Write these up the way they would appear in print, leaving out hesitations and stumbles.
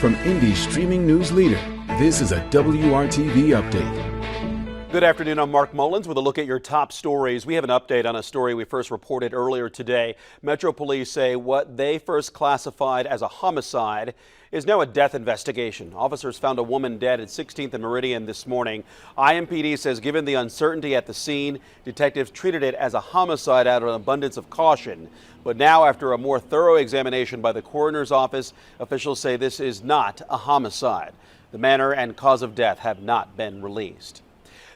From Indy's streaming news leader, this is a WRTV update. Good afternoon, I'm Mark Mullins with a look at your top stories. We have an update on a story we first reported earlier today. Metro Police say what they first classified as a homicide is now a death investigation. Officers found a woman dead at 16th and Meridian this morning. IMPD says given the uncertainty at the scene, detectives treated it as a homicide out of an abundance of caution. But now, after a more thorough examination by the coroner's office, officials say this is not a homicide. The manner and cause of death have not been released.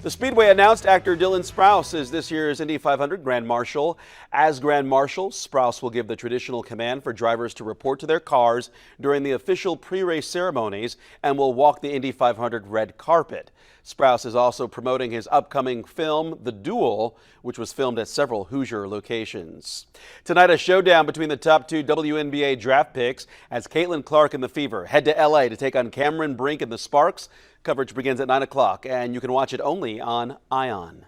The Speedway announced actor Dylan Sprouse is this year's Indy 500 Grand Marshal. As Grand Marshal, Sprouse will give the traditional command for drivers to report to their cars during the official pre-race ceremonies and will walk the Indy 500 red carpet. Sprouse is also promoting his upcoming film, The Duel, which was filmed at several Hoosier locations. Tonight, a showdown between the top two WNBA draft picks as Caitlin Clark and the Fever head to LA to take on Cameron Brink and the Sparks. Coverage begins at 9 o'clock, and you can watch it only on ION.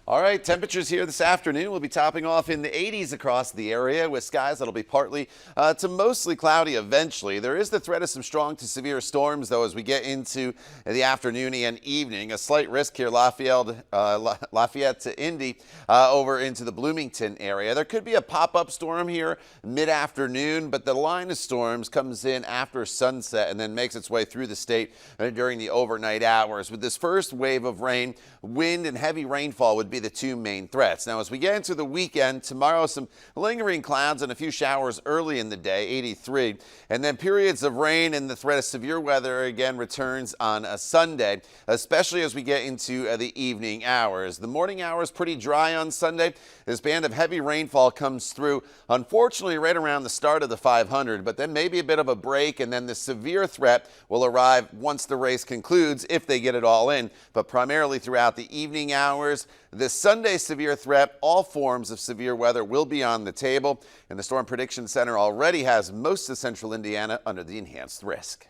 All right, temperatures here this afternoon will be topping off in the 80s across the area with skies that'll be partly to mostly cloudy eventually. There is the threat of some strong to severe storms, though, as we get into the afternoon and evening. A slight risk here, Lafayette to Indy over into the Bloomington area. There could be a pop-up storm here mid-afternoon, but the line of storms comes in after sunset and then makes its way through the state during the overnight hours. With this first wave of rain, wind and heavy rainfall would be the two main threats. Now, as we get into the weekend, tomorrow some lingering clouds and a few showers early in the day, 83, and then periods of rain and the threat of severe weather again returns on a Sunday, especially as we get into the evening hours. The morning hours pretty dry on Sunday. This band of heavy rainfall comes through, unfortunately, right around the start of the 500, but then maybe a bit of a break, and then the severe threat will arrive once the race concludes if they get it all in, but primarily throughout the evening hours. This Sunday severe threat, all forms of severe weather will be on the table, and the Storm Prediction Center already has most of central Indiana under the enhanced risk.